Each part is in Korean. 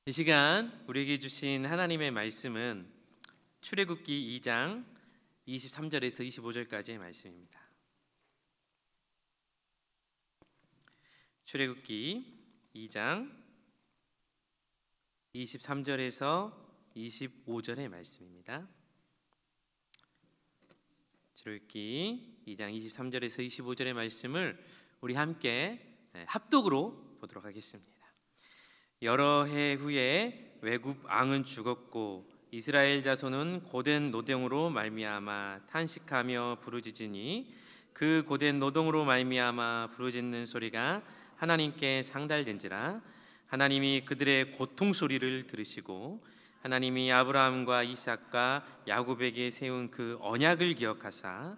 이 시간 우리에게 주신 하나님의 말씀은 출애굽기 2장 23절에서 25절까지의 말씀입니다. 출애굽기 2장 23절에서 25절의 말씀입니다. 출애굽기 2장 23절에서 25절의 말씀을 우리 함께 합독으로 보도록 하겠습니다. 여러 해 후에 외국 왕은 죽었고 이스라엘 자손은 고된 노동으로 말미암아 탄식하며 부르짖으니 그 고된 노동으로 말미암아 부르짖는 소리가 하나님께 상달된지라. 하나님이 그들의 고통 소리를 들으시고 하나님이 아브라함과 이삭과 야곱에게 세운 그 언약을 기억하사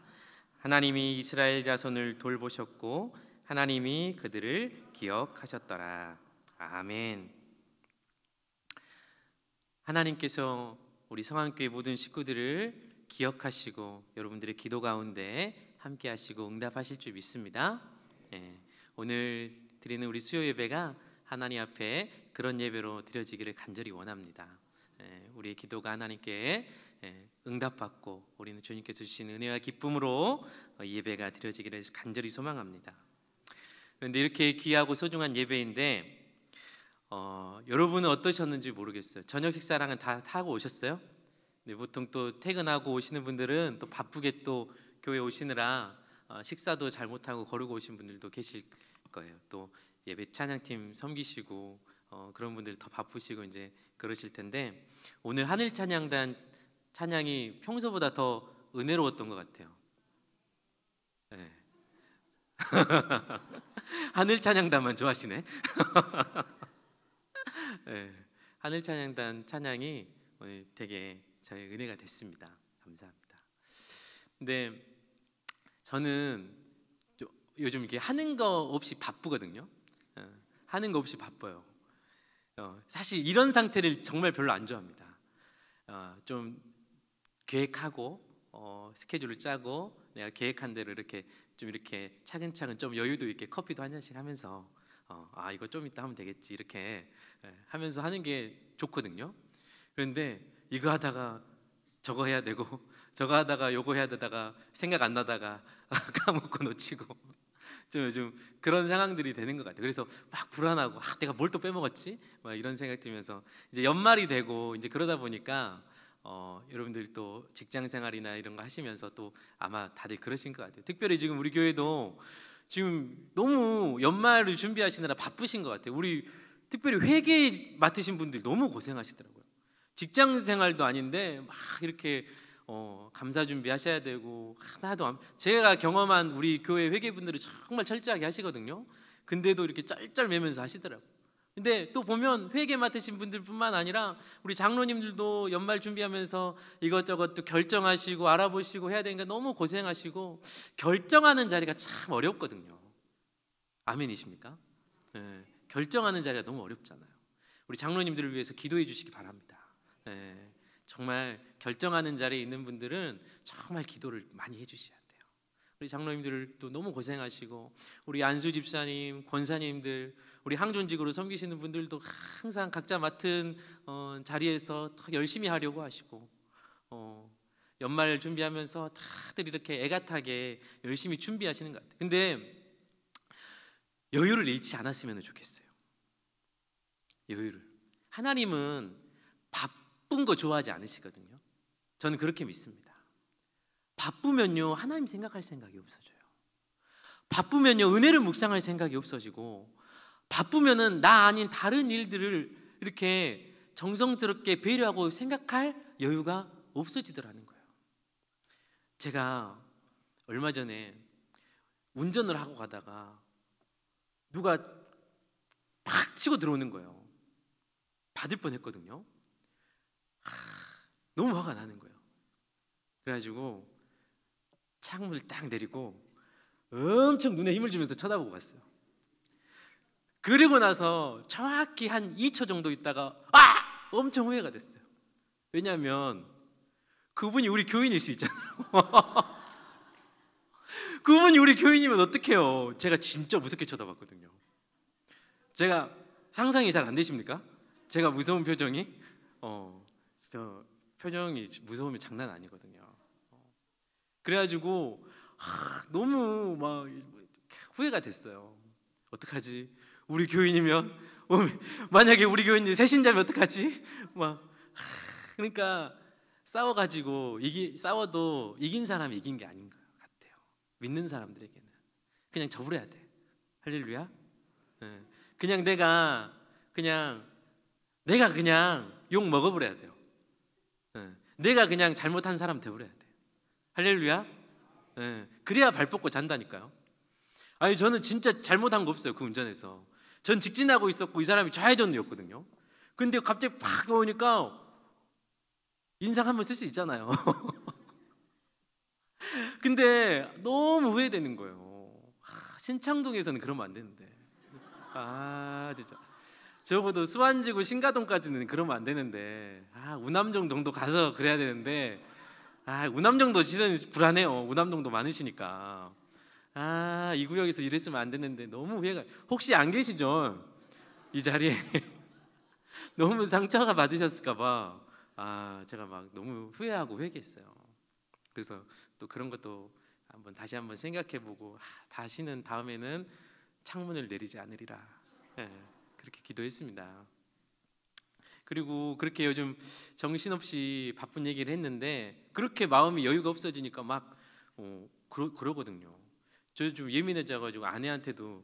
하나님이 이스라엘 자손을 돌보셨고 하나님이 그들을 기억하셨더라. 아멘. 하나님께서 우리 성안교회 모든 식구들을 기억하시고 여러분들의 기도 가운데 함께 하시고 응답하실 줄 믿습니다. 오늘 드리는 우리 수요 예배가 하나님 앞에 그런 예배로 드려지기를 간절히 원합니다. 우리의 기도가 하나님께 응답받고 우리는 주님께서 주신 은혜와 기쁨으로 예배가 드려지기를 간절히 소망합니다. 그런데 이렇게 귀하고 소중한 예배인데 여러분은 어떠셨는지 모르겠어요. 저녁 식사랑은 다 하고 오셨어요? 네, 보통 또 퇴근하고 오시는 분들은 또 바쁘게 또 교회 오시느라 식사도 잘 못하고 거르고 오신 분들도 계실 거예요. 또 예배 찬양팀 섬기시고 그런 분들 더 바쁘시고 이제 그러실 텐데 오늘 하늘 찬양단 찬양이 평소보다 더 은혜로웠던 것 같아요. 네. 하늘 찬양단만 좋아하시네. 네, 하늘 찬양단 찬양이 오늘 되게 저의 은혜가 됐습니다. 감사합니다. 근데 저는 요즘 이렇게 하는 거 없이 바쁘거든요. 하는 거 없이 바빠요. 사실 이런 상태를 정말 별로 안 좋아합니다. 좀 계획하고 스케줄을 짜고 내가 계획한 대로 이렇게 좀 이렇게 차근차근 좀 여유도 있게 커피도 한 잔씩 하면서 이거 좀 이따 하면 되겠지 이렇게 하면서 하는 게 좋거든요. 그런데 이거 하다가 저거 해야 되고 저거 하다가 요거 해야 되다가 생각 안 나다가 까먹고 놓치고 좀 요즘 그런 상황들이 되는 것 같아요. 그래서 막 불안하고 내가 뭘 또 빼먹었지? 막 이런 생각 들면서 이제 연말이 되고 이제 그러다 보니까 여러분들 또 직장 생활이나 이런 거 하시면서 또 아마 다들 그러신 것 같아요. 특별히 지금 우리 교회도 지금 너무 연말을 준비하시느라 바쁘신 것 같아요. 우리 특별히 회계 맡으신 분들 너무 고생하시더라고요. 직장 생활도 아닌데 막 이렇게 감사 준비하셔야 되고 하나도 제가 경험한 우리 교회 회계분들은 정말 철저하게 하시거든요. 근데도 이렇게 쩔쩔매면서 하시더라고요. 근데 또 보면 회계 맡으신 분들뿐만 아니라 우리 장로님들도 연말 준비하면서 이것저것 또 결정하시고 알아보시고 해야 되니까 너무 고생하시고 결정하는 자리가 참 어렵거든요. 아멘이십니까? 네, 결정하는 자리가 너무 어렵잖아요. 우리 장로님들을 위해서 기도해 주시기 바랍니다. 네, 정말 결정하는 자리에 있는 분들은 정말 기도를 많이 해주셔야 돼요. 우리 장로님들도 너무 고생하시고 우리 안수 집사님, 권사님들, 우리 항존직으로 섬기시는 분들도 항상 각자 맡은 자리에서 더 열심히 하려고 하시고 연말 준비하면서 다들 이렇게 애같하게 열심히 준비하시는 것 같아요. 근데 여유를 잃지 않았으면 좋겠어요. 여유를. 하나님은 바쁜 거 좋아하지 않으시거든요. 저는 그렇게 믿습니다. 바쁘면요 하나님 생각할 생각이 없어져요. 바쁘면요 은혜를 묵상할 생각이 없어지고 바쁘면은 나 아닌 다른 일들을 이렇게 정성스럽게 배려하고 생각할 여유가 없어지더라는 거예요. 제가 얼마 전에 운전을 하고 가다가 누가 팍 치고 들어오는 거예요. 받을 뻔했거든요. 너무 화가 나는 거예요. 그래가지고 창문을 딱 내리고 엄청 눈에 힘을 주면서 쳐다보고 갔어요. 그리고 나서 정확히 한 2초 정도 있다가 엄청 후회가 됐어요. 왜냐하면 그분이 우리 교인일 수 있잖아요. 그분이 우리 교인이면 어떡해요. 제가 진짜 무섭게 쳐다봤거든요. 제가 상상이 잘 안 되십니까? 제가 무서운 표정이 저 표정이 무서움이 장난 아니거든요. 그래가지고 너무 막 후회가 됐어요. 어떡하지? 우리 교인이면 만약에 우리 교인이 새신자면 어떡하지? 막 그러니까 싸워가지고 싸워도 이긴 사람이 이긴 게 아닌 것 같아요. 믿는 사람들에게는 그냥 저버려야 돼. 할렐루야. 네. 그냥 내가 그냥 욕 먹어버려야 돼요. 네. 내가 그냥 잘못한 사람 돼버려야 돼. 할렐루야. 네. 그래야 발 뻗고 잔다니까요. 아니 저는 진짜 잘못한 거 없어요. 그 운전에서 전 직진하고 있었고 이 사람이 좌회전이었거든요. 근데 갑자기 팍 오니까 인상 한번 쓸 수 있잖아요. 근데 너무 후회되는 거예요. 신창동에서는 그러면 안 되는데. 진짜 적어도 수완지구 신가동까지는 그러면 안 되는데 우남정 정도 가서 그래야 되는데 우남정도 실은 불안해요. 우남정도 많으시니까 이 구역에서 이랬으면 안 되는데 너무 후회가. 혹시 안 계시죠? 이 자리에 너무 상처가 받으셨을까봐 제가 막 너무 후회하고 회개했어요. 그래서 또 그런 것도 다시 한번 생각해보고 다시는 다음에는 창문을 내리지 않으리라. 그렇게 기도했습니다. 그리고 그렇게 요즘 정신없이 바쁜 얘기를 했는데 그렇게 마음이 여유가 없어지니까 막 그러거든요. 저 좀 예민해져가지고 아내한테도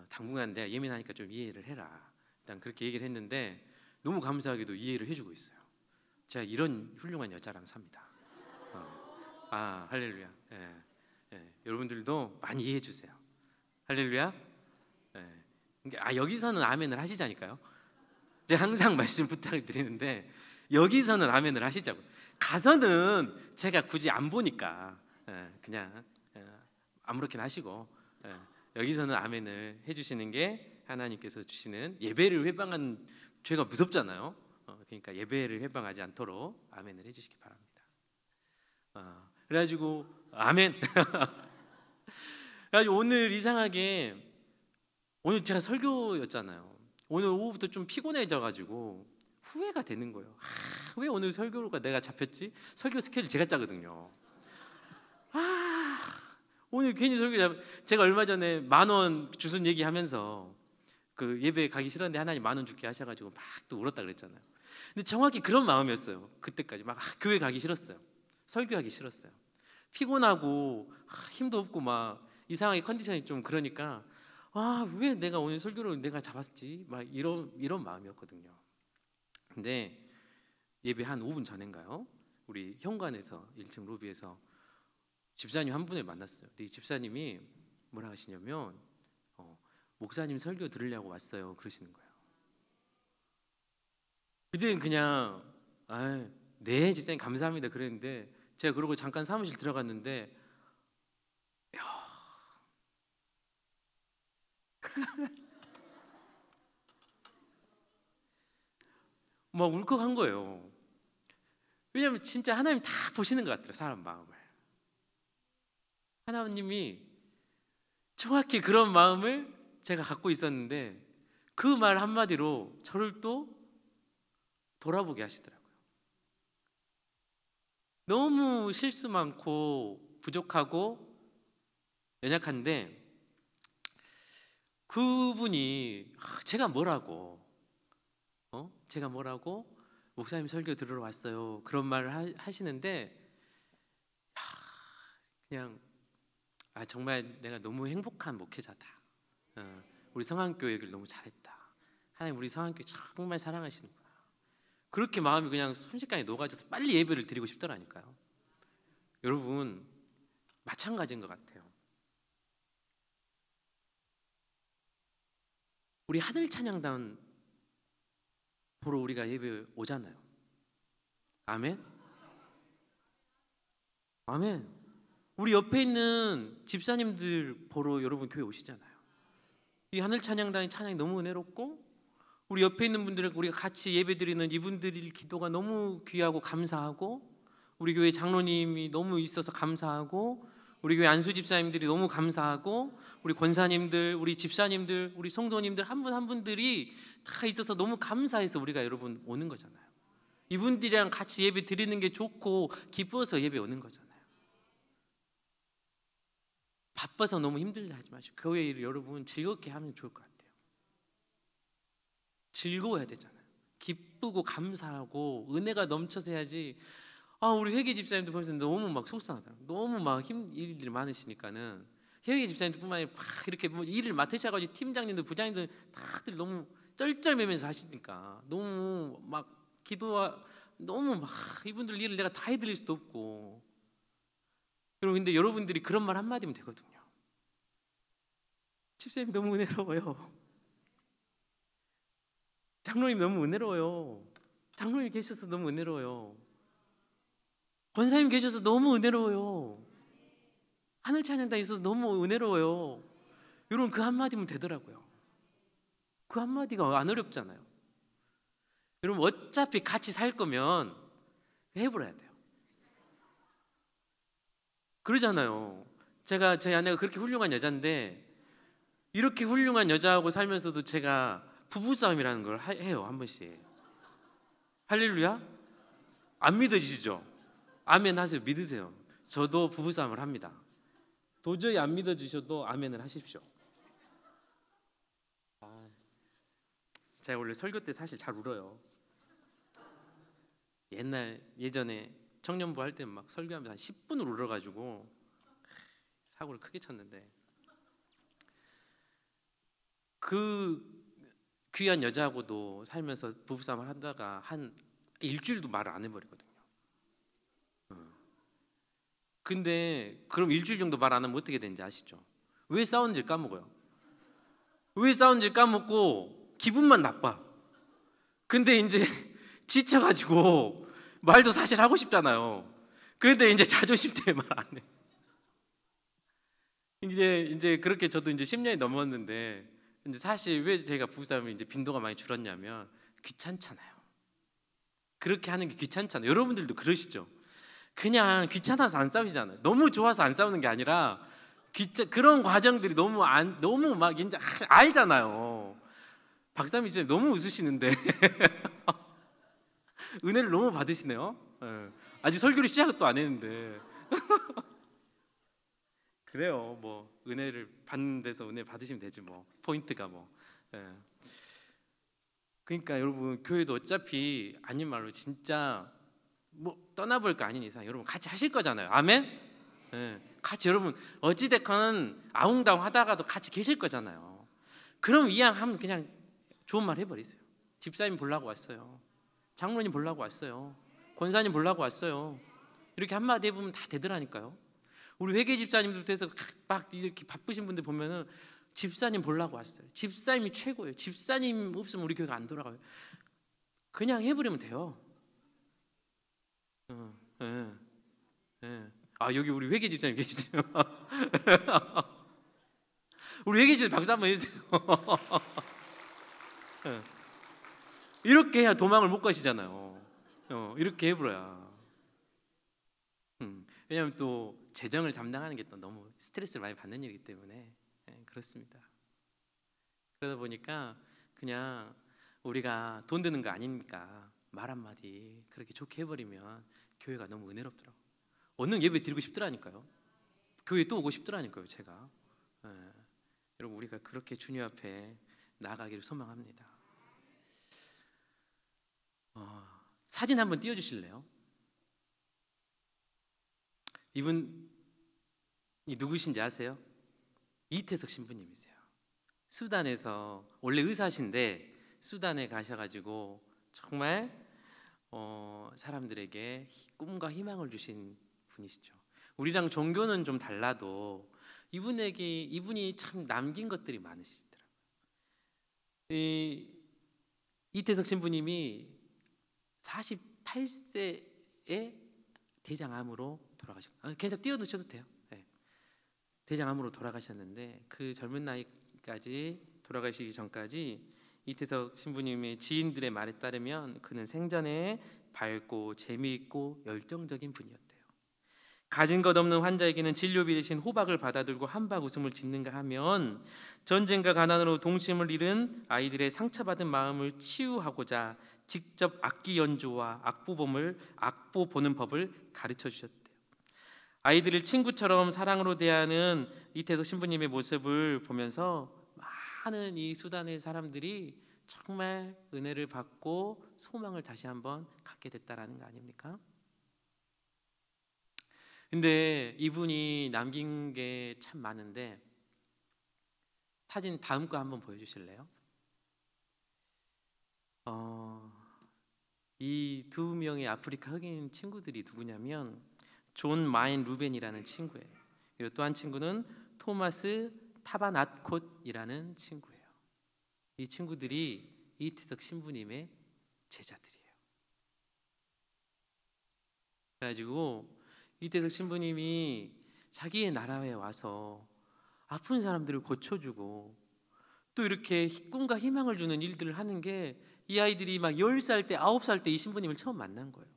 당분간 내가 예민하니까 좀 이해를 해라. 일단 그렇게 얘기를 했는데 너무 감사하게도 이해를 해주고 있어요. 제가 이런 훌륭한 여자랑 삽니다. 할렐루야. 여러분들도 많이 이해해 주세요. 할렐루야. 여기서는 아멘을 하시자니까요. 제가 항상 말씀 부탁을 드리는데 여기서는 아멘을 하시자고. 가서는 제가 굳이 안 보니까 그냥 아무렇게나 하시고 여기서는 아멘을 해주시는 게 하나님께서 주시는 예배를 회방한 죄가 무섭잖아요. 그러니까 예배를 회방하지 않도록 아멘을 해주시기 바랍니다. 그래가지고 아멘. 그래가지고 오늘 이상하게 오늘 제가 설교였잖아요. 오늘 오후부터 좀 피곤해져가지고 후회가 되는 거예요. 왜 오늘 설교가 내가 잡혔지? 설교 스케줄 제가 짜거든요. 오늘 괜히 제가 얼마 전에 10,000원 주순 얘기하면서 그 예배 가기 싫었는데 하나님 10,000원 줄게 하셔가지고 막 또 울었다 그랬잖아요. 근데 정확히 그런 마음이었어요. 그때까지 막 교회 가기 싫었어요. 설교하기 싫었어요. 피곤하고 힘도 없고 막 이상하게 컨디션이 좀 그러니까 왜 내가 오늘 설교를 내가 잡았지? 막 이런 마음이었거든요. 근데 예배 한 5분 전인가요? 우리 현관에서 1층 로비에서 집사님 한 분을 만났어요. 근데 이 집사님이 뭐라 하시냐면 목사님 설교 들으려고 왔어요. 그러시는 거예요. 그때는 그냥 네 집사님 감사합니다 그랬는데 제가 그러고 잠깐 사무실 들어갔는데 막 울컥한 거예요. 왜냐하면 진짜 하나님 다 보시는 것 같아요. 사람 마음을. 하나님이 정확히 그런 마음을 제가 갖고 있었는데 그 말 한마디로 저를 또 돌아보게 하시더라고요. 너무 실수 많고 부족하고 연약한데 그분이 제가 뭐라고 목사님 설교 들으러 왔어요 그런 말을 하시는데 그냥 정말 내가 너무 행복한 목회자다. 우리 성안교회를 너무 잘했다. 하나님 우리 성안교회 정말 사랑하시는구나. 그렇게 마음이 그냥 순식간에 녹아져서 빨리 예배를 드리고 싶더라니까요. 여러분 마찬가지인 것 같아요. 우리 하늘 찬양단 보러 우리가 예배 오잖아요. 아멘? 아멘. 우리 옆에 있는 집사님들 보러 여러분 교회 오시잖아요. 이 하늘 찬양단의 찬양이 너무 은혜롭고 우리 옆에 있는 분들과 우리가 같이 예배드리는 이분들의 기도가 너무 귀하고 감사하고 우리 교회 장로님이 너무 있어서 감사하고 우리 교회 안수 집사님들이 너무 감사하고 우리 권사님들, 우리 집사님들, 우리 성도님들 한 분 한 분들이 다 있어서 너무 감사해서 우리가 여러분 오는 거잖아요. 이분들이랑 같이 예배 드리는 게 좋고 기뻐서 예배 오는 거잖아요. 바빠서 너무 힘들게 하지 마시고 교회 일을 여러분 즐겁게 하면 좋을 것 같아요. 즐거워야 되잖아요. 기쁘고 감사하고 은혜가 넘쳐서 해야지. 우리 회계 집사님들 벌써 너무 막 속상하다. 너무 막 일들이 많으시니까는 회계 집사님들뿐만 아니라 막 이렇게 뭐 일을 맡으셔가지고 팀장님들, 부장님들 다들 너무 쩔쩔매면서 하시니까 너무 막 기도와 너무 막 이분들 일을 내가 다 해드릴 수도 없고. 여러분 근데 여러분들이 그런 말 한마디면 되거든요. 집사님 너무 은혜로워요. 장로님 너무 은혜로워요. 장로님 계셔서 너무 은혜로워요. 권사님 계셔서 너무 은혜로워요. 하늘 찬양단에 있어서 너무 은혜로워요. 여러분 그 한마디면 되더라고요. 그 한마디가 안 어렵잖아요. 여러분 어차피 같이 살 거면 해버려야 돼요. 그러잖아요. 제가 저희 아내가 그렇게 훌륭한 여자인데 이렇게 훌륭한 여자하고 살면서도 제가 부부싸움이라는 걸 해요. 한 번씩. 할렐루야? 안 믿어지시죠? 아멘 하세요. 믿으세요. 저도 부부싸움을 합니다. 도저히 안 믿어주셔도 아멘을 하십시오. 제가 원래 설교 때 사실 잘 울어요. 예전에 청년부 할 때 막 설교하면서 한 10분을 울어가지고 사고를 크게 쳤는데 그 귀한 여자하고도 살면서 부부싸움을 하다가 한 일주일도 말을 안 해버리거든요. 근데 그럼 일주일 정도 말 안 하면 어떻게 되는지 아시죠? 왜 싸웠는지 까먹어요. 왜 싸웠는지 까먹고 기분만 나빠. 근데 이제 지쳐가지고 말도 사실 하고 싶잖아요. 근데 이제 자존심 때문에 말 안 해. 이제 그렇게 저도 이제 10년이 넘었는데 근데 사실 왜 제가 부부싸움이 이제 빈도가 많이 줄었냐면 귀찮잖아요. 그렇게 하는 게 귀찮잖아요. 여러분들도 그러시죠? 그냥 귀찮아서 안 싸우시잖아요. 너무 좋아서 안 싸우는 게 아니라 그런 과정들이 너무 막 이제 알잖아요. 박사님 지금 너무 웃으시는데 은혜를 너무 받으시네요. 네. 아직 설교를 시작도 안 했는데 그래요. 뭐 은혜를 받는 데서 은혜 받으시면 되지 뭐 포인트가 뭐. 네. 그러니까 여러분 교회도 어차피 아닌 말로 진짜 뭐 떠나볼 거 아닌 이상 여러분 같이 하실 거잖아요. 아멘? 네. 같이 여러분 어찌됐건 아웅다웅 하다가도 같이 계실 거잖아요. 그럼 이왕하면 그냥 좋은 말 해버리세요. 집사님 보려고 왔어요. 장로님 보려고 왔어요. 권사님 보려고 왔어요. 이렇게 한마디 해보면 다 되더라니까요. 우리 회계 집사님들부터 해서 막 이렇게 바쁘신 분들 보면은 집사님 보려고 왔어요. 집사님이 최고예요. 집사님 없으면 우리 교회가 안 돌아가요. 그냥 해버리면 돼요. 여기 우리 회계 집사님 계시죠? 우리 회계 집사님 박수 한번 해주세요. 이렇게 해야 도망을 못 가시잖아요. 이렇게 해버려야. 왜냐하면 또 재정을 담당하는 게 또 너무 스트레스를 많이 받는 일이기 때문에 그렇습니다. 그러다 보니까 그냥 우리가 돈 드는 거 아니니까 말 한마디 그렇게 좋게 해버리면 교회가 너무 은혜롭더라고요. 오늘 예배 드리고 싶더라니까요. 교회 또 오고 싶더라니까요. 제가 여러분 우리가 그렇게 주님 앞에 나아가기를 소망합니다. 사진 한번 띄워주실래요? 이분이 누구신지 아세요? 이태석 신부님이세요. 수단에서 원래 의사신데 수단에 가셔가지고 정말 사람들에게 꿈과 희망을 주신 분이시죠. 우리랑 종교는 좀 달라도 이분이 참 남긴 것들이 많으시더라고요. 이태석 신부님이 48세에 대장암으로 돌아가셨어요. 계속 띄워두셔도 돼요. 네. 대장암으로 돌아가셨는데 그 젊은 나이까지 돌아가시기 전까지 이태석 신부님의 지인들의 말에 따르면 그는 생전에 밝고 재미있고 열정적인 분이었대요. 가진 것 없는 환자에게는 진료비 대신 호박을 받아들고 한박 웃음을 짓는가 하면 전쟁과 가난으로 동심을 잃은 아이들의 상처받은 마음을 치유하고자 직접 악기 연주와 악보 보는 법을 가르쳐 주셨대요. 아이들을 친구처럼 사랑으로 대하는 이태석 신부님의 모습을 보면서 많은 이 수단의 사람들이 정말 은혜를 받고 소망을 다시 한번 갖게 됐다라는 거 아닙니까? 근데 이분이 남긴 게 참 많은데 사진 다음 거 한번 보여주실래요? 이 두 명의 아프리카 흑인 친구들이 누구냐면 존 마인 루벤이라는 친구예요. 그리고 또 한 친구는 토마스 타바낫콧이라는 친구예요. 이 친구들이 이태석 신부님의 제자들이에요. 그래가지고 이태석 신부님이 자기의 나라에 와서 아픈 사람들을 고쳐주고 또 이렇게 꿈과 희망을 주는 일들을 하는 게 이 아이들이 막 10살 때 9살 때 이 신부님을 처음 만난 거예요.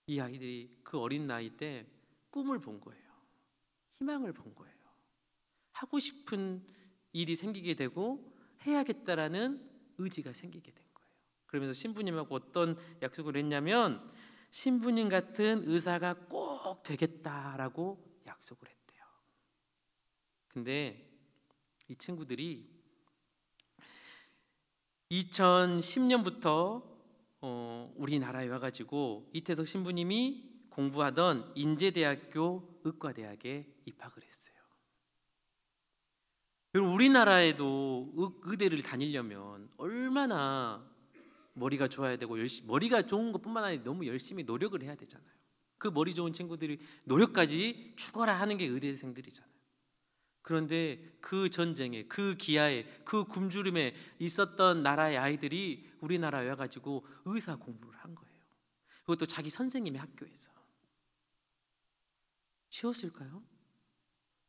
이 아이들이 그 어린 나이 때 꿈을 본 거예요. 희망을 본 거예요. 하고 싶은 일이 생기게 되고 해야겠다라는 의지가 생기게 된 거예요. 그러면서 신부님하고 어떤 약속을 했냐면 신부님 같은 의사가 꼭 되겠다라고 약속을 했대요. 근데 이 친구들이 2010년부터 우리나라에 와가지고 이태석 신부님이 공부하던 인제대학교 의과대학에 입학을 했어요. 여러분, 우리나라에도 의대를 다니려면 얼마나 머리가 좋아야 되고 머리가 좋은 것뿐만 아니라 너무 열심히 노력을 해야 되잖아요. 그 머리 좋은 친구들이 노력까지 죽어라 하는 게 의대생들이잖아요. 그런데 그 전쟁에, 그 기아에, 그 굶주림에 있었던 나라의 아이들이 우리나라에 와가지고 의사 공부를 한 거예요. 그것도 자기 선생님의 학교에서. 쉬웠을까요?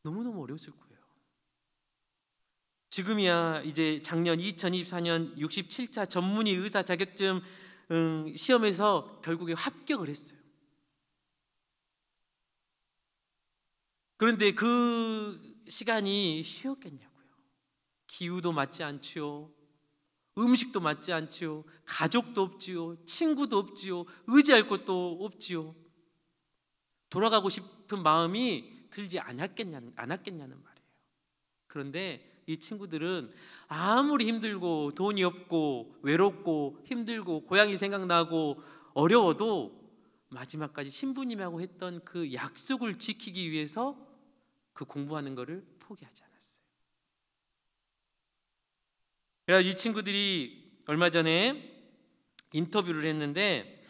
너무너무 어려웠을 거예요. 지금이야 이제 작년 2024년 67차 전문의 의사 자격증 시험에서 결국에 합격을 했어요. 그런데 그 시간이 쉬웠겠냐고요. 기후도 맞지 않지요. 음식도 맞지 않지요. 가족도 없지요. 친구도 없지요. 의지할 것도 없지요. 돌아가고 싶은 마음이 들지 않았겠냐는 말이에요. 그런데 이 친구들은 아무리 힘들고 돈이 없고 외롭고 힘들고 고향이 생각나고 어려워도 마지막까지 신부님하고 했던 그 약속을 지키기 위해서 그 공부하는 것을 포기하지 않았어요. 그래서 이 친구들이 얼마 전에 인터뷰를 했는데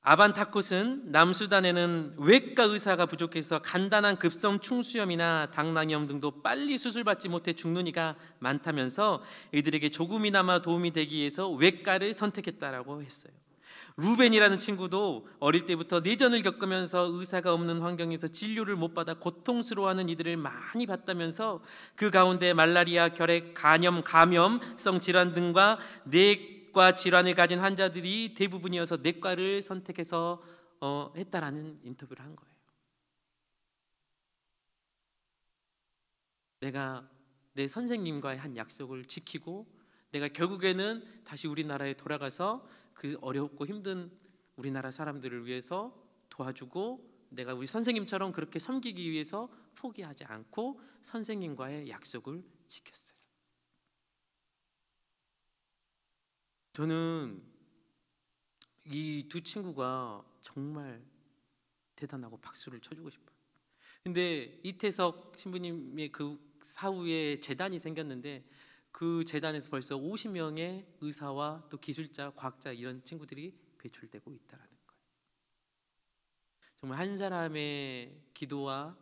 아반타콧은 남수단에는 외과 의사가 부족해서 간단한 급성 충수염이나 당낭염 등도 빨리 수술받지 못해 죽는 이가 많다면서 이들에게 조금이나마 도움이 되기 위해서 외과를 선택했다라고 했어요. 루벤이라는 친구도 어릴 때부터 내전을 겪으면서 의사가 없는 환경에서 진료를 못 받아 고통스러워하는 이들을 많이 봤다면서 그 가운데 말라리아, 결핵, 간염, 감염성 질환 등과 뇌과 질환을 가진 환자들이 대부분이어서 내과를 선택해서 했다라는 인터뷰를 한 거예요. 내가 내 선생님과의 한 약속을 지키고 내가 결국에는 다시 우리나라에 돌아가서 그 어렵고 힘든 우리나라 사람들을 위해서 도와주고 내가 우리 선생님처럼 그렇게 섬기기 위해서 포기하지 않고 선생님과의 약속을 지켰어요. 저는 이 두 친구가 정말 대단하고 박수를 쳐주고 싶어요. 근데 이태석 신부님의 그 사후에 재단이 생겼는데 그 재단에서 벌써 50명의 의사와 또 기술자, 과학자 이런 친구들이 배출되고 있다라는 거예요. 정말 한 사람의 기도와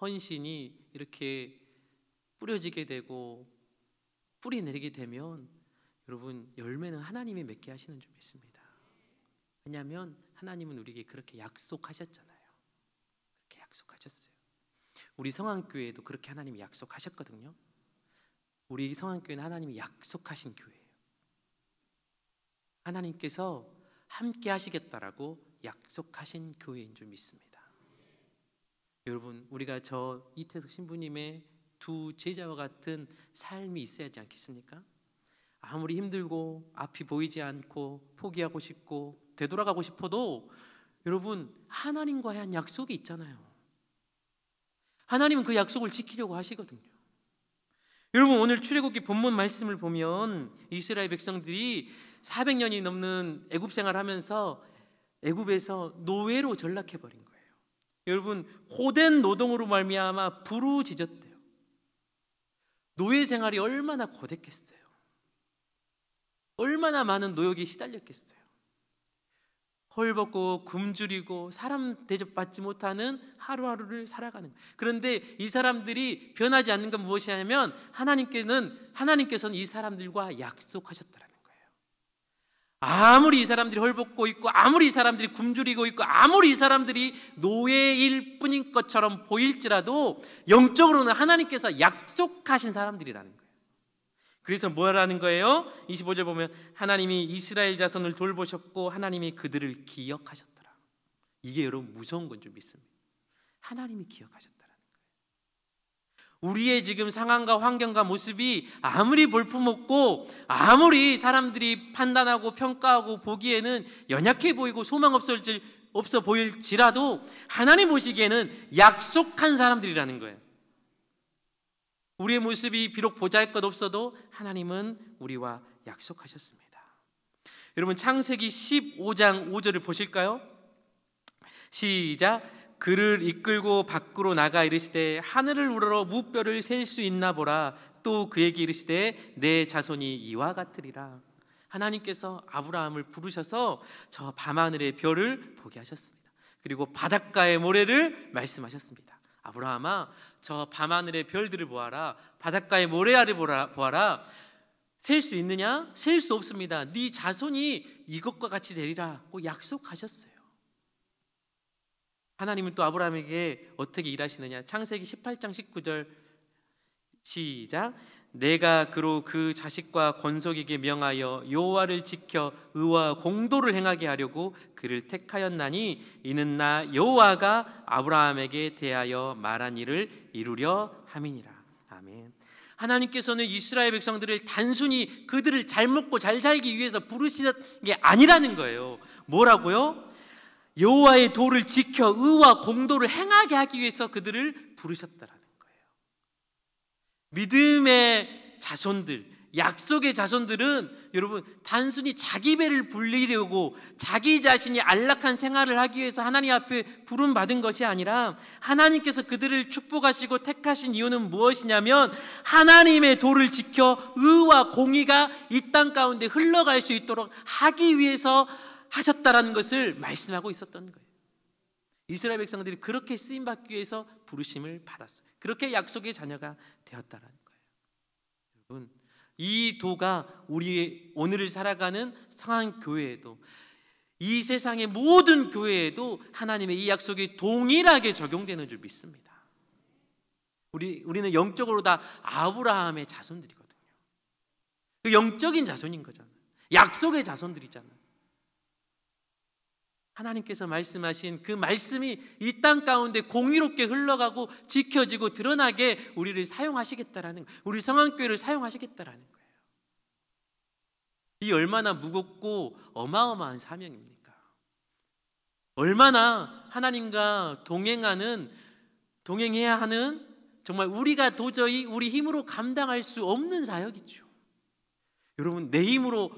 헌신이 이렇게 뿌려지게 되고 뿌리 내리게 되면 여러분 열매는 하나님이 맺게 하시는 줄 믿습니다. 왜냐하면 하나님은 우리에게 그렇게 약속하셨잖아요. 그렇게 약속하셨어요. 우리 성안교회도 그렇게 하나님이 약속하셨거든요. 우리 성안교회는 하나님이 약속하신 교회예요. 하나님께서 함께 하시겠다라고 약속하신 교회인 줄 믿습니다. 여러분, 우리가 저 이태석 신부님의 두 제자와 같은 삶이 있어야 하지 않겠습니까? 아무리 힘들고 앞이 보이지 않고 포기하고 싶고 되돌아가고 싶어도 여러분, 하나님과의 한 약속이 있잖아요. 하나님은 그 약속을 지키려고 하시거든요. 여러분, 오늘 출애굽기 본문 말씀을 보면 이스라엘 백성들이 400년이 넘는 애굽 생활을 하면서 애굽에서 노예로 전락해 버린 거예요. 여러분, 호된 노동으로 말미암아 부르짖었대요. 노예 생활이 얼마나 고됐겠어요. 얼마나 많은 노역이 시달렸겠어요. 헐벗고 굶주리고 사람 대접받지 못하는 하루하루를 살아가는 거예요. 그런데 이 사람들이 변하지 않는 건 무엇이냐면 하나님께서는 이 사람들과 약속하셨더라는 거예요. 아무리 이 사람들이 헐벗고 있고 아무리 이 사람들이 굶주리고 있고 아무리 이 사람들이 노예일 뿐인 것처럼 보일지라도 영적으로는 하나님께서 약속하신 사람들이라는 거예요. 그래서 뭐라는 거예요? 25절 보면 하나님이 이스라엘 자손을 돌보셨고 하나님이 그들을 기억하셨더라. 이게 여러분 무서운 건 줄 믿습니다. 하나님이 기억하셨더라는 거예요. 우리의 지금 상황과 환경과 모습이 아무리 볼품없고 아무리 사람들이 판단하고 평가하고 보기에는 연약해 보이고 소망 없어 보일지라도 하나님 보시기에는 약속한 사람들이라는 거예요. 우리의 모습이 비록 보잘것없어도 하나님은 우리와 약속하셨습니다. 여러분, 창세기 15장 5절을 보실까요? 시작. 그를 이끌고 밖으로 나가 이르시되 하늘을 우러러 무뼈를 셀 수 있나 보라. 또 그에게 이르시되 내 자손이 이와 같으리라. 하나님께서 아브라함을 부르셔서 저 밤하늘의 별을 보게 하셨습니다. 그리고 바닷가의 모래를 말씀하셨습니다. 아브라함아, 저 밤하늘의 별들을 보아라. 바닷가의 모래알을 보아라. 셀 수 있느냐? 셀 수 없습니다. 네 자손이 이것과 같이 되리라고 약속하셨어요. 하나님은 또 아브라함에게 어떻게 일하시느냐? 창세기 18장 19절 시작. 내가 그로 그 자식과 권속에게 명하여 여호와를 지켜 의와 공도를 행하게 하려고 그를 택하였나니 이는 나 여호와가 아브라함에게 대하여 말한 일을 이루려 함이니라. 아멘. 하나님께서는 이스라엘 백성들을 단순히 그들을 잘 먹고 잘 살기 위해서 부르신 게 아니라는 거예요. 뭐라고요? 여호와의 도를 지켜 의와 공도를 행하게 하기 위해서 그들을 부르셨다라는 거예요. 믿음의 자손들, 약속의 자손들은 여러분 단순히 자기 배를 불리려고 자기 자신이 안락한 생활을 하기 위해서 하나님 앞에 부름받은 것이 아니라 하나님께서 그들을 축복하시고 택하신 이유는 무엇이냐면 하나님의 도를 지켜 의와 공의가 이 땅 가운데 흘러갈 수 있도록 하기 위해서 하셨다라는 것을 말씀하고 있었던 거예요. 이스라엘 백성들이 그렇게 쓰임받기 위해서 부르심을 받았어요. 그렇게 약속의 자녀가 되었다라는 거예요. 여러분, 이 도가 우리 오늘을 살아가는 성안교회에도 이 세상의 모든 교회에도 하나님의 이 약속이 동일하게 적용되는 줄 믿습니다. 우리는 영적으로 다 아브라함의 자손들이거든요. 그 영적인 자손인 거잖아요. 약속의 자손들이잖아요. 하나님께서 말씀하신 그 말씀이 이 땅 가운데 공의롭게 흘러가고 지켜지고 드러나게 우리를 사용하시겠다라는 거예요. 우리 성안교회를 사용하시겠다라는 거예요. 이 얼마나 무겁고 어마어마한 사명입니까? 얼마나 하나님과 동행해야 하는 정말 우리가 도저히 우리 힘으로 감당할 수 없는 사역이죠. 여러분, 내 힘으로,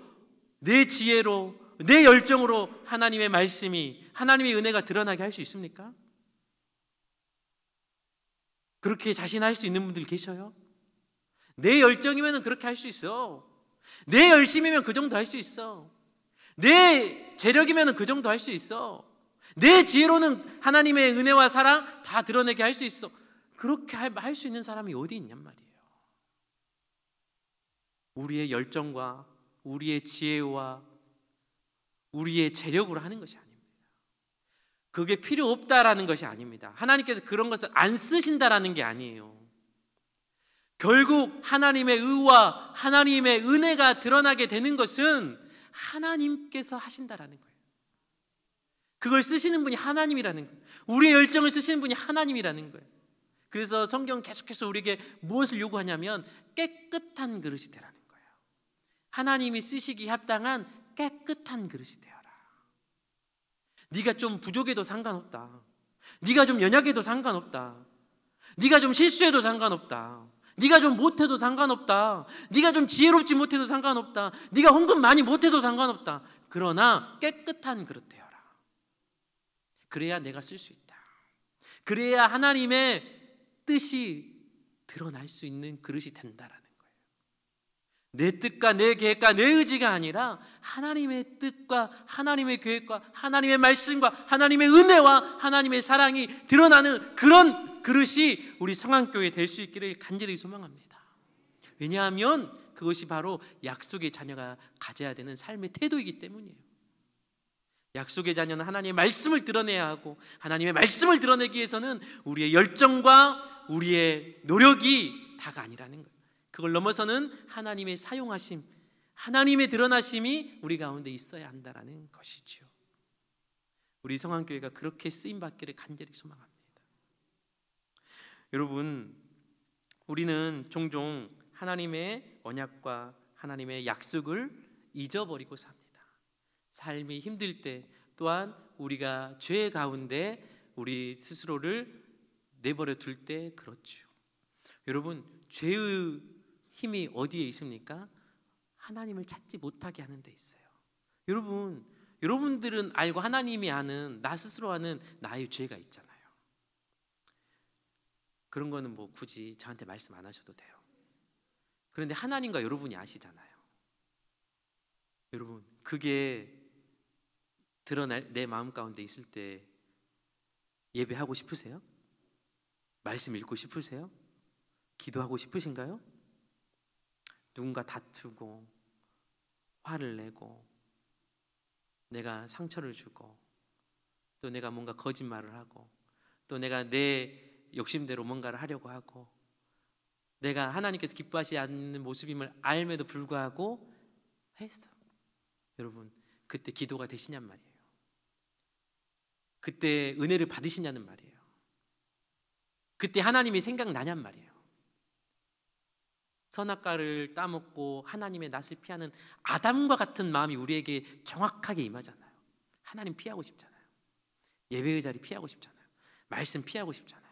내 지혜로, 내 열정으로 하나님의 말씀이, 하나님의 은혜가 드러나게 할 수 있습니까? 그렇게 자신할 수 있는 분들 계셔요? 내 열정이면 그렇게 할 수 있어. 내 열심이면 그 정도 할 수 있어. 내 재력이면 그 정도 할 수 있어. 내 지혜로는 하나님의 은혜와 사랑 다 드러내게 할 수 있어. 그렇게 할 수 있는 사람이 어디 있냔 말이에요. 우리의 열정과 우리의 지혜와 우리의 재력으로 하는 것이 아닙니다. 그게 필요 없다라는 것이 아닙니다. 하나님께서 그런 것을 안 쓰신다라는 게 아니에요. 결국 하나님의 의와 하나님의 은혜가 드러나게 되는 것은 하나님께서 하신다라는 거예요. 그걸 쓰시는 분이 하나님이라는 거예요. 우리의 열정을 쓰시는 분이 하나님이라는 거예요. 그래서 성경 계속해서 우리에게 무엇을 요구하냐면 깨끗한 그릇이 되라는 거예요. 하나님이 쓰시기 합당한 깨끗한 그릇이 되어라. 네가 좀 부족해도 상관없다. 네가 좀 연약해도 상관없다. 네가 좀 실수해도 상관없다. 네가 좀 못해도 상관없다. 네가 좀 지혜롭지 못해도 상관없다. 네가 헌금 많이 못해도 상관없다. 그러나 깨끗한 그릇 되어라. 그래야 내가 쓸 수 있다. 그래야 하나님의 뜻이 드러날 수 있는 그릇이 된다라는 거예요. 내 뜻과 내 계획과 내 의지가 아니라 하나님의 뜻과 하나님의 계획과 하나님의 말씀과 하나님의 은혜와 하나님의 사랑이 드러나는 그런 그릇이 우리 성안교회 될 수 있기를 간절히 소망합니다. 왜냐하면 그것이 바로 약속의 자녀가 가져야 되는 삶의 태도이기 때문이에요. 약속의 자녀는 하나님의 말씀을 드러내야 하고, 하나님의 말씀을 드러내기 위해서는 우리의 열정과 우리의 노력이 다가 아니라는 거예요. 그걸 넘어서는 하나님의 사용하심, 하나님의 드러나심이 우리 가운데 있어야 한다는 것이죠. 우리 성안교회가 그렇게 쓰임받기를 간절히 소망합니다. 여러분, 우리는 종종 하나님의 언약과 하나님의 약속을 잊어버리고 삽니다. 삶이 힘들 때, 또한 우리가 죄 가운데 우리 스스로를 내버려 둘 때 그렇죠. 여러분, 죄의 힘이 어디에 있습니까? 하나님을 찾지 못하게 하는 데 있어요. 여러분들은 알고 하나님이 아는, 나 스스로 아는 나의 죄가 있잖아요. 그런 거는 뭐 굳이 저한테 말씀 안 하셔도 돼요. 그런데 하나님과 여러분이 아시잖아요. 여러분, 그게 드러날 내 마음 가운데 있을 때 예배하고 싶으세요? 말씀 읽고 싶으세요? 기도하고 싶으신가요? 누군가 다투고 화를 내고 내가 상처를 주고 또 내가 뭔가 거짓말을 하고 또 내가 내 욕심대로 뭔가를 하려고 하고 내가 하나님께서 기뻐하시지 않는 모습임을 알면도 불구하고 했어. 여러분, 그때 기도가 되시냔 말이에요. 그때 은혜를 받으시냐는 말이에요. 그때 하나님이 생각나냔 말이에요. 선악과를 따먹고 하나님의 낯을 피하는 아담과 같은 마음이 우리에게 정확하게 임하잖아요. 하나님 피하고 싶잖아요. 예배의 자리 피하고 싶잖아요. 말씀 피하고 싶잖아요.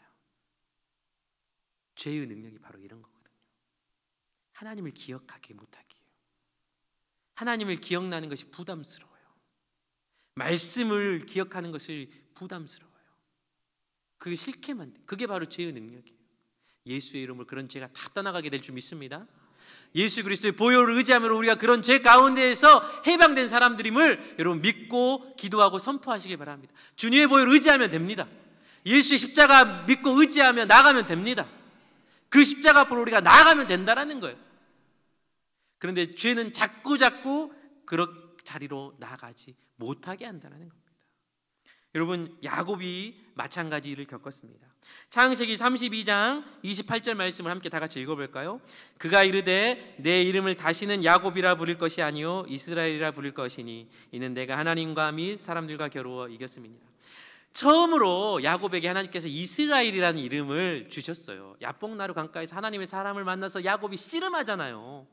죄의 능력이 바로 이런 거거든요. 하나님을 기억하기 못하기예요. 하나님을 기억나는 것이 부담스러워요. 말씀을 기억하는 것이 부담스러워요. 그게 싫게 만든, 그게 바로 죄의 능력이에요. 예수의 이름으로 그런 죄가 다 떠나가게 될 줄 믿습니다. 예수 그리스도의 보혈을 의지함으로 우리가 그런 죄 가운데에서 해방된 사람들임을 여러분 믿고 기도하고 선포하시기 바랍니다. 주님의 보혈을 의지하면 됩니다. 예수의 십자가 믿고 의지하며 나가면 됩니다. 그 십자가 앞으로 우리가 나아가면 된다는 거예요. 그런데 죄는 자꾸 그런 자리로 나아가지 못하게 한다는 겁니다. 여러분, 야곱이 마찬가지 일을 겪었습니다. 창세기 32장 28절 말씀을 함께 다 같이 읽어볼까요? 그가 이르되 내 이름을 다시는 야곱이라 부를 것이 아니요 이스라엘이라 부를 것이니 이는 내가 하나님과 및 사람들과 겨루어 이겼음이니라. 처음으로 야곱에게 하나님께서 이스라엘이라는 이름을 주셨어요. 야복나루 강가에서 하나님의 사람을 만나서 야곱이 씨름하잖아요.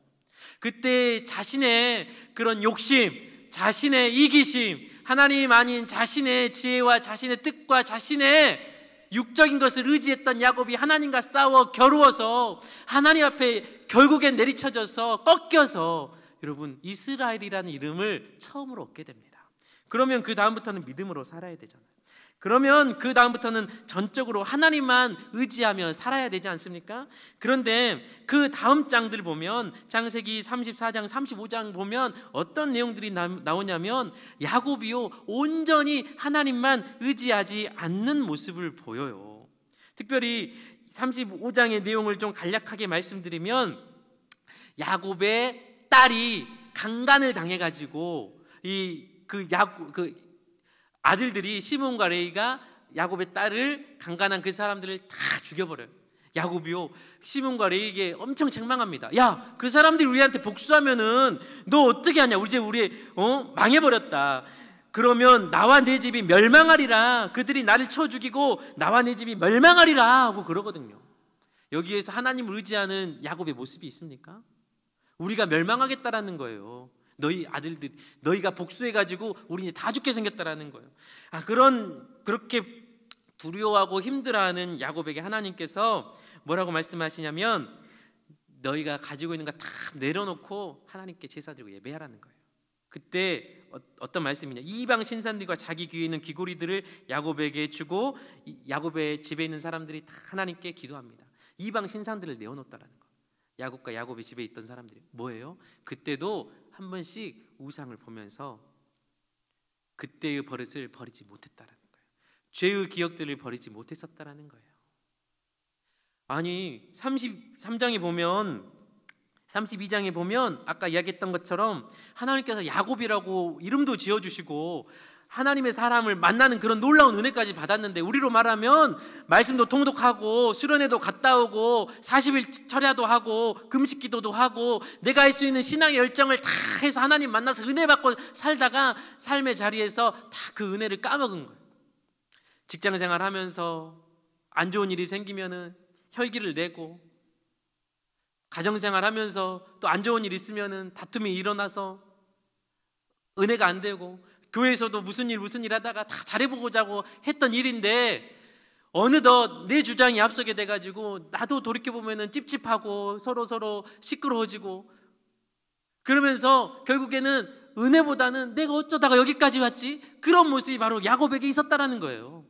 그때 자신의 그런 욕심, 자신의 이기심, 하나님 아닌 자신의 지혜와 자신의 뜻과 자신의 육적인 것을 의지했던 야곱이 하나님과 싸워 겨루어서 하나님 앞에 결국엔 내리쳐져서 꺾여서 여러분 이스라엘이라는 이름을 처음으로 얻게 됩니다. 그러면 그 다음부터는 믿음으로 살아야 되잖아요. 그러면 그 다음부터는 전적으로 하나님만 의지하며 살아야 되지 않습니까? 그런데 그 다음 장들 보면 창세기 34장 35장 보면 어떤 내용들이 나오냐면 야곱이요 온전히 하나님만 의지하지 않는 모습을 보여요. 특별히 35장의 내용을 좀 간략하게 말씀드리면 야곱의 딸이 강간을 당해가지고 아들들이 시몬과 레이가 야곱의 딸을 강간한 그 사람들을 다 죽여버려요. 야곱이요 시몬과 레이에게 엄청 책망합니다. 야, 그 사람들이 우리한테 복수하면은 너 어떻게 하냐? 우리 망해버렸다. 그러면 나와 내 집이 멸망하리라. 그들이 나를 쳐 죽이고 나와 내 집이 멸망하리라 하고 그러거든요. 여기에서 하나님을 의지하는 야곱의 모습이 있습니까? 우리가 멸망하겠다라는 거예요. 너희 아들들, 너희가 복수해가지고 우리 이제 다 죽게 생겼다라는 거예요. 그렇게 두려워하고 힘들어하는 야곱에게 하나님께서 뭐라고 말씀하시냐면 너희가 가지고 있는 거 다 내려놓고 하나님께 제사 드리고 예배하라는 거예요. 그때 어떤 말씀이냐, 이방 신산들과 자기 귀에 있는 귀고리들을 야곱에게 주고 야곱의 집에 있는 사람들이 다 하나님께 기도합니다. 이방 신산들을 내어놓았다라는 거. 야곱과 야곱의 집에 있던 사람들이 뭐예요? 그때도 한 번씩 우상을 보면서 그때의 버릇을 버리지 못했다라는 거예요. 죄의 기억들을 버리지 못했었다라는 거예요. 아니 33장에 보면 32장에 보면 아까 이야기했던 것처럼 하나님께서 야곱이라고 이름도 지어주시고 하나님의 사람을 만나는 그런 놀라운 은혜까지 받았는데, 우리로 말하면 말씀도 통독하고 수련회도 갔다 오고 40일 철야도 하고 금식 기도도 하고 내가 할 수 있는 신앙의 열정을 다 해서 하나님 만나서 은혜 받고 살다가 삶의 자리에서 다 그 은혜를 까먹은 거예요. 직장 생활하면서 안 좋은 일이 생기면은 혈기를 내고, 가정생활하면서 또 안 좋은 일 있으면은 다툼이 일어나서 은혜가 안 되고, 교회에서도 무슨 일 하다가 다 잘해보고자고 했던 일인데 어느덧 내 주장이 앞서게 돼가지고 나도 돌이켜보면은 찝찝하고 서로 시끄러워지고, 그러면서 결국에는 은혜보다는 내가 어쩌다가 여기까지 왔지? 그런 모습이 바로 야곱에게 있었다라는 거예요.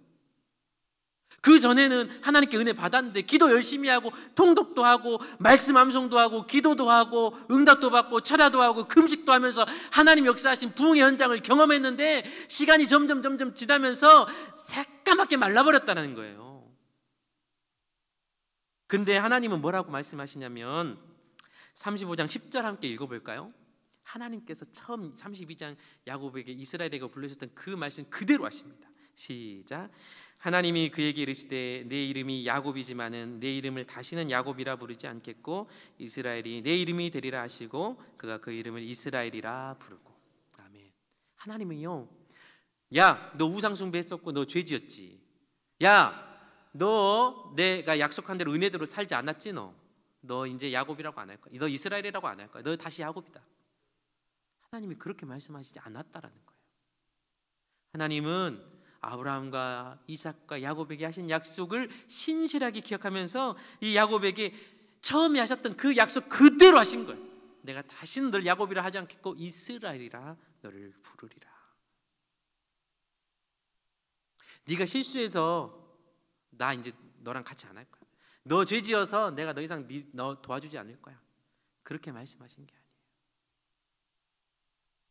그 전에는 하나님께 은혜 받았는데 기도 열심히 하고 통독도 하고 말씀 암송도 하고 기도도 하고 응답도 받고 철야도 하고 금식도 하면서 하나님 역사하신 부흥의 현장을 경험했는데 시간이 점점 지나면서 새까맣게 말라버렸다는 거예요. 근데 하나님은 뭐라고 말씀하시냐면 35장 10절 함께 읽어볼까요? 하나님께서 처음 32장 야곱에게 이스라엘에게 불러주셨던 그 말씀 그대로 하십니다. 시작. 하나님이 그에게 이르시되 내 이름이 야곱이지만은 내 이름을 다시는 야곱이라 부르지 않겠고 이스라엘이 내 이름이 되리라 하시고 그가 그 이름을 이스라엘이라 부르고. 아멘. 하나님은요, 야, 너 우상 숭배했었고 너 죄지었지. 야, 너 내가 약속한 대로 은혜대로 살지 않았지. 너 이제 야곱이라고 안 할 거야. 너 이스라엘이라고 안 할 거야. 너 다시 야곱이다. 하나님이 그렇게 말씀하시지 않았다라는 거예요. 하나님은 아브라함과 이삭과 야곱에게 하신 약속을 신실하게 기억하면서 이 야곱에게 처음에 하셨던 그 약속 그대로 하신 거예요. 내가 다시는 널 야곱이라 하지 않겠고 이스라엘이라 너를 부르리라. 네가 실수해서 나 이제 너랑 같이 안 할 거야. 너 죄지어서 내가 더 이상 너 도와주지 않을 거야. 그렇게 말씀하신 게 아니에요.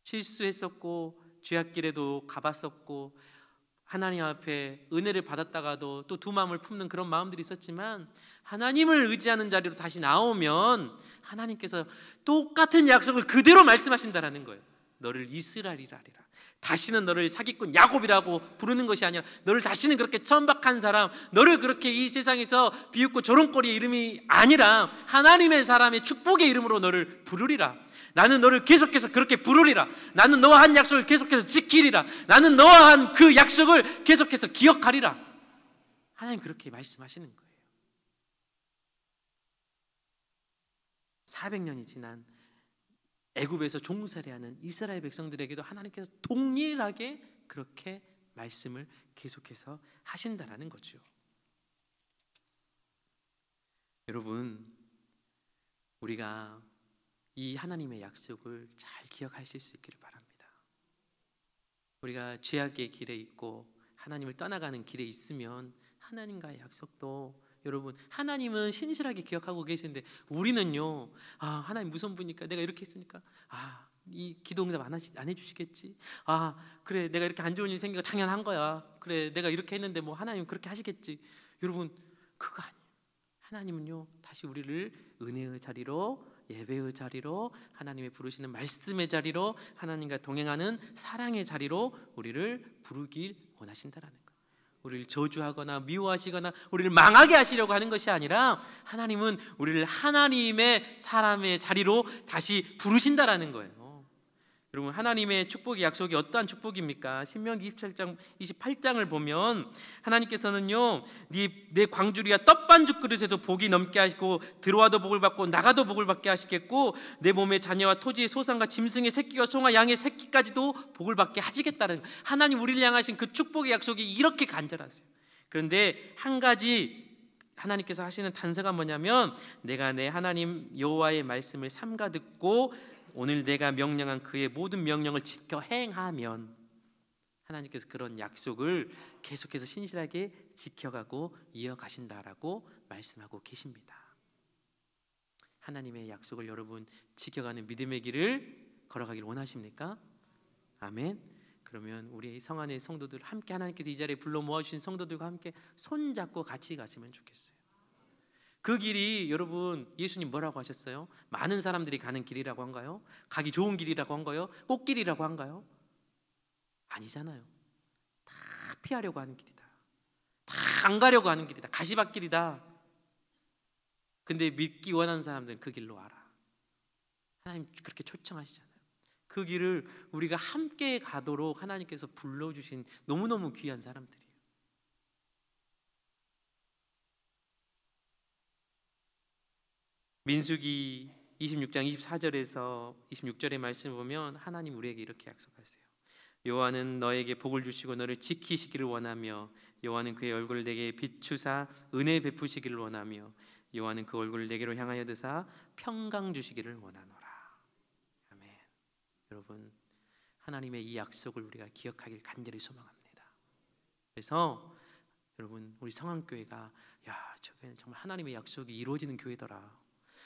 실수했었고 죄악길에도 가봤었고 하나님 앞에 은혜를 받았다가도 또 두 마음을 품는 그런 마음들이 있었지만 하나님을 의지하는 자리로 다시 나오면 하나님께서 똑같은 약속을 그대로 말씀하신다라는 거예요. 너를 이스라엘이라 하리라. 다시는 너를 사기꾼 야곱이라고 부르는 것이 아니라 너를 다시는 그렇게 천박한 사람, 너를 그렇게 이 세상에서 비웃고 조롱거리의 이름이 아니라 하나님의 사람의 축복의 이름으로 너를 부르리라. 나는 너를 계속해서 그렇게 부르리라. 나는 너와 한 약속을 계속해서 지키리라. 나는 너와 한 그 약속을 계속해서 기억하리라. 하나님 그렇게 말씀하시는 거예요. 400년이 지난 애굽에서 종살이하는 이스라엘 백성들에게도 하나님께서 동일하게 그렇게 말씀을 계속해서 하신다라는 거죠. 여러분, 우리가 이 하나님의 약속을 잘 기억하실 수 있기를 바랍니다. 우리가 죄악의 길에 있고 하나님을 떠나가는 길에 있으면 하나님과의 약속도, 여러분, 하나님은 신실하게 기억하고 계시는데 우리는요, 하나님 무서운 분이니까 내가 이렇게 했으니까 이 기도 응답 안 해주시겠지. 그래, 내가 이렇게 안 좋은 일 생기고 당연한 거야. 그래, 내가 이렇게 했는데 뭐 하나님 그렇게 하시겠지. 여러분, 그거 아니에요. 하나님은요, 다시 우리를 은혜의 자리로, 예배의 자리로, 하나님의 부르시는 말씀의 자리로, 하나님과 동행하는 사랑의 자리로 우리를 부르길 원하신다라는 거예요. 우리를 저주하거나 미워하시거나 우리를 망하게 하시려고 하는 것이 아니라 하나님은 우리를 하나님의 사람의 자리로 다시 부르신다라는 거예요. 여러분, 하나님의 축복의 약속이 어떠한 축복입니까? 신명기 28장을 보면 하나님께서는요, 내 광주리와 떡반죽 그릇에도 복이 넘게 하시고 들어와도 복을 받고 나가도 복을 받게 하시겠고 내 몸의 자녀와 토지의 소산과 짐승의 새끼와 송아 양의 새끼까지도 복을 받게 하시겠다는, 하나님 우리를 향하신 그 축복의 약속이 이렇게 간절하세요. 그런데 한 가지 하나님께서 하시는 단서가 뭐냐면, 내가 내 하나님 여호와의 말씀을 삼가 듣고 오늘 내가 명령한 그의 모든 명령을 지켜 행하면 하나님께서 그런 약속을 계속해서 신실하게 지켜가고 이어가신다라고 말씀하고 계십니다. 하나님의 약속을 여러분 지켜가는 믿음의 길을 걸어가길 원하십니까? 아멘. 그러면 우리 성 안의 성도들 함께, 하나님께서 이 자리에 불러 모아주신 성도들과 함께 손잡고 같이 갔으면 좋겠어요. 그 길이 여러분, 예수님 뭐라고 하셨어요? 많은 사람들이 가는 길이라고 한가요? 가기 좋은 길이라고 한가요? 꽃길이라고 한가요? 아니잖아요. 다 피하려고 하는 길이다. 다 안 가려고 하는 길이다. 가시밭길이다. 근데 믿기 원하는 사람들은 그 길로 와라. 하나님 그렇게 초청하시잖아요. 그 길을 우리가 함께 가도록 하나님께서 불러주신 너무너무 귀한 사람들이에요. 민수기 26장 24절에서 26절의 말씀을 보면 하나님 우리에게 이렇게 약속하세요. 여호와는 너에게 복을 주시고 너를 지키시기를 원하며 여호와는 그의 얼굴을 내게 비추사 은혜 베푸시기를 원하며 여호와는 그 얼굴을 내게로 향하여 드사 평강 주시기를 원하노라. 아멘. 여러분, 하나님의 이 약속을 우리가 기억하길 간절히 소망합니다. 그래서 여러분, 우리 성안교회가 저게 정말 하나님의 약속이 이루어지는 교회더라.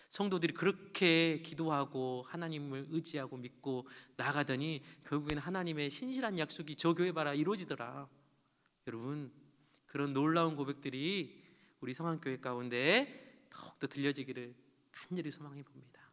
성도들이 그렇게 기도하고 하나님을 의지하고 믿고 나가더니 결국에는 하나님의 신실한 약속이 저 교회 봐라 이루어지더라. 여러분, 그런 놀라운 고백들이 우리 성안교회 가운데 더욱더 들려지기를 간절히 소망해 봅니다.